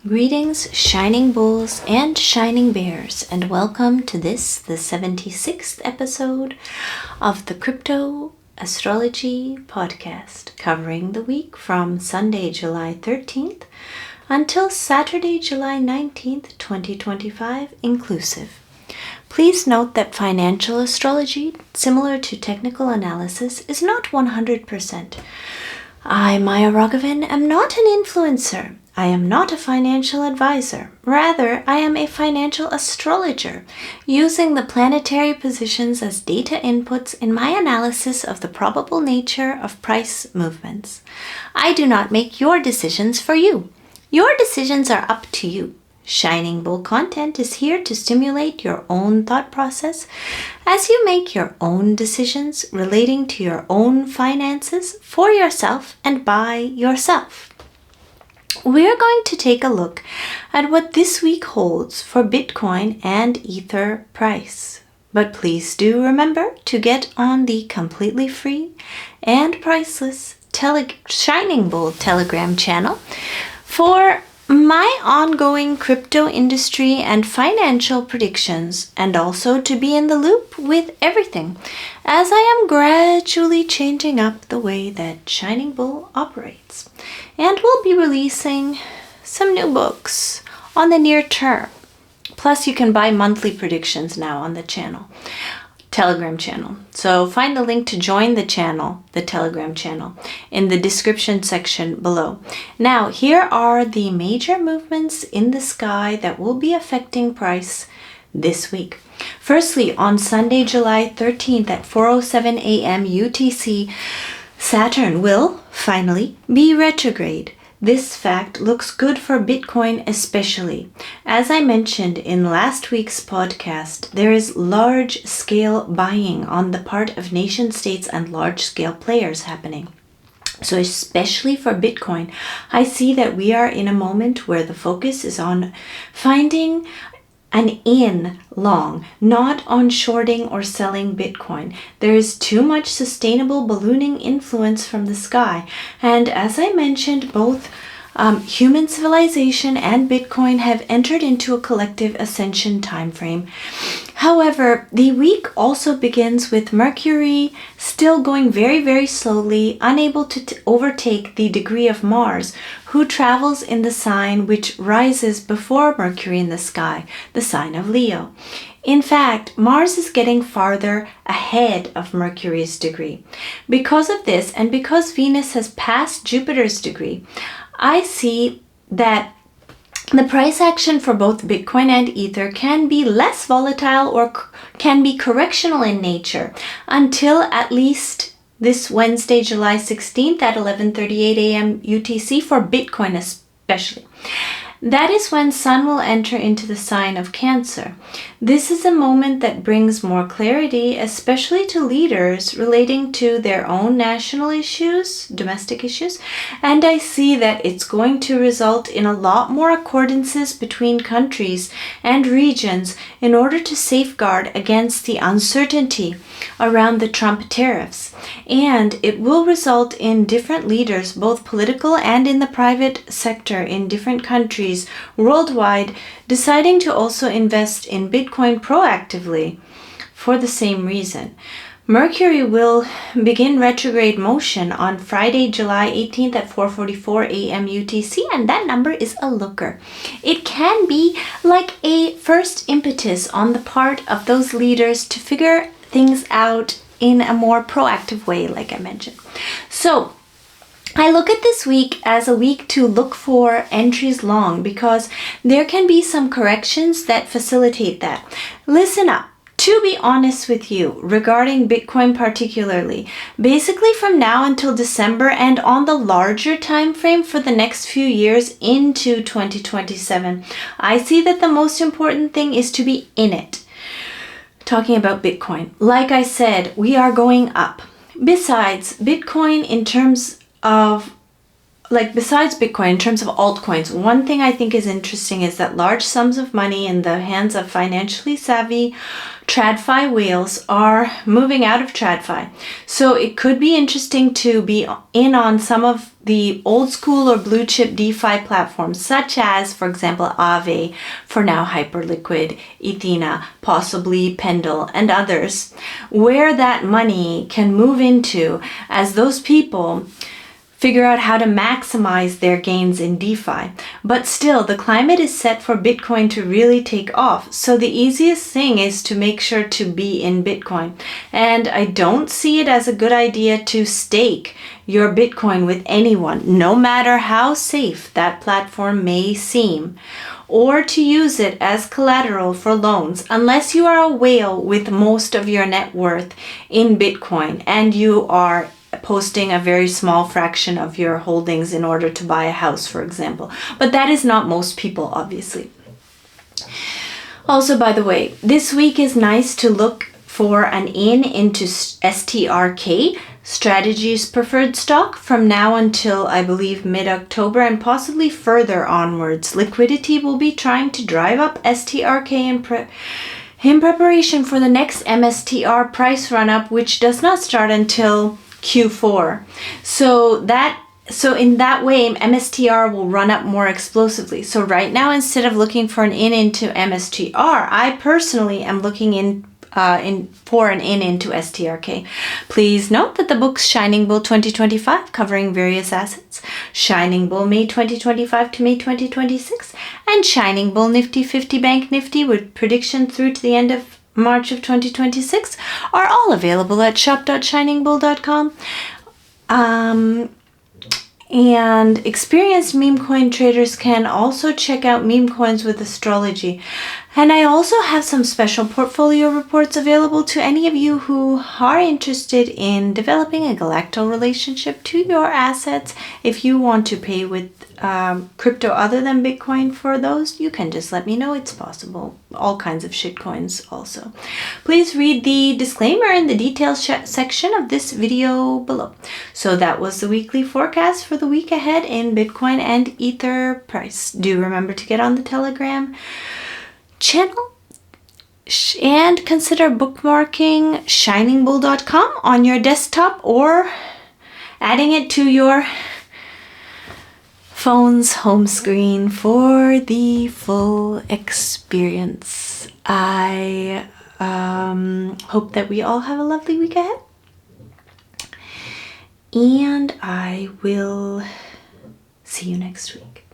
Greetings, Shining Bulls and Shining Bears, and welcome to the 76th episode of the Crypto Astrology podcast, covering the week from Sunday, July 13th until Saturday, July 19th, 2025, inclusive. Please note that financial astrology, similar to technical analysis, is not 100%. I, Maya Raghavan, am not an influencer. I am not a financial advisor. Rather, I am a financial astrologer, using the planetary positions as data inputs in my analysis of the probable nature of price movements. I do not make your decisions for you. Your decisions are up to you. Shining Bull content is here to stimulate your own thought process as you make your own decisions relating to your own finances for yourself and by yourself. We're going to take a look at what this week holds for Bitcoin and Ether price. But please do remember to get on the completely free and priceless Shining Bull Telegram channel for my ongoing crypto industry and financial predictions, and also to be in the loop with everything, as I am gradually changing up the way that Shining Bull operates. And we'll be releasing some new books on the near term. Plus, you can buy monthly predictions now on the Telegram channel. So find the link to join the Telegram channel, in the description section below. Now, here are the major movements in the sky that will be affecting price this week. Firstly, on Sunday, July 13th at 4:07 a.m. UTC, Saturn will finally be retrograde. This fact looks good for Bitcoin especially. As I mentioned in last week's podcast, there is large-scale buying on the part of nation-states and large-scale players happening. So especially for Bitcoin, I see that we are in a moment where the focus is on finding an in long, not on shorting or selling Bitcoin. There is too much sustainable ballooning influence from the sky. And as I mentioned, both human civilization and Bitcoin have entered into a collective ascension timeframe. However, the week also begins with Mercury still going very, very slowly, unable to overtake the degree of Mars, who travels in the sign which rises before Mercury in the sky, the sign of Leo. In fact, Mars is getting farther ahead of Mercury's degree. Because of this, and because Venus has passed Jupiter's degree, I see that the price action for both Bitcoin and Ether can be less volatile or can be correctional in nature until at least this Wednesday, July 16th at 11:38 a.m. UTC for Bitcoin especially. That is when Sun will enter into the sign of Cancer. This is a moment that brings more clarity, especially to leaders relating to their own national issues, domestic issues, and I see that it's going to result in a lot more accordances between countries and regions in order to safeguard against the uncertainty around the Trump tariffs. And it will result in different leaders, both political and in the private sector in different countries worldwide, deciding to also invest in Bitcoin proactively for the same reason. Mercury will begin retrograde motion on Friday, July 18th at 4:44 a.m. UTC, and that number is a looker. It can be like a first impetus on the part of those leaders to figure things out in a more proactive way, like I mentioned. So I look at this week as a week to look for entries long, because there can be some corrections that facilitate that. Listen up. To be honest with you, regarding Bitcoin particularly, basically from now until December and on the larger time frame for the next few years into 2027, I see that the most important thing is to be in it. Talking about Bitcoin, like I said, we are going up. Besides, Bitcoin in terms of like besides Bitcoin, in terms of altcoins, one thing I think is interesting is that large sums of money in the hands of financially savvy TradFi whales are moving out of TradFi. So it could be interesting to be in on some of the old school or blue chip DeFi platforms, such as, for example, Aave, for now Hyperliquid, Ethena, possibly Pendle, and others, where that money can move into as those people figure out how to maximize their gains in DeFi. But still, the climate is set for Bitcoin to really take off. So the easiest thing is to make sure to be in Bitcoin. And I don't see it as a good idea to stake your Bitcoin with anyone, no matter how safe that platform may seem, or to use it as collateral for loans, unless you are a whale with most of your net worth in Bitcoin and you are posting a very small fraction of your holdings in order to buy a house, for example. But that is not most people, obviously. Also, by the way, this week is nice to look for an in into STRK, Strategy's preferred stock, from now until I believe mid-October and possibly further onwards. Liquidity will be trying to drive up STRK in preparation for the next MSTR price run-up, which does not start until Q4. So in that way, MSTR will run up more explosively. So right now, instead of looking for an in into MSTR, I personally am looking for an in into STRK. Please note that the books Shining Bull 2025, covering various assets, Shining Bull May 2025 to May 2026, and Shining Bull Nifty 50 Bank Nifty with prediction through to the end of March of 2026 are all available at shop.shiningbull.com. And experienced meme coin traders can also check out meme coins with Astrology. And I also have some special portfolio reports available to any of you who are interested in developing a galactal relationship to your assets. If you want to pay with crypto other than Bitcoin for those, you can just let me know. It's possible. All kinds of shit coins also. Please read the disclaimer in the details section of this video below. So that was the weekly forecast for the week ahead in Bitcoin and Ether price. Do remember to get on the Telegram channel and consider bookmarking shiningbull.com on your desktop or adding it to your phone's home screen for the full experience. I hope that we all have a lovely week ahead, and I will see you next week.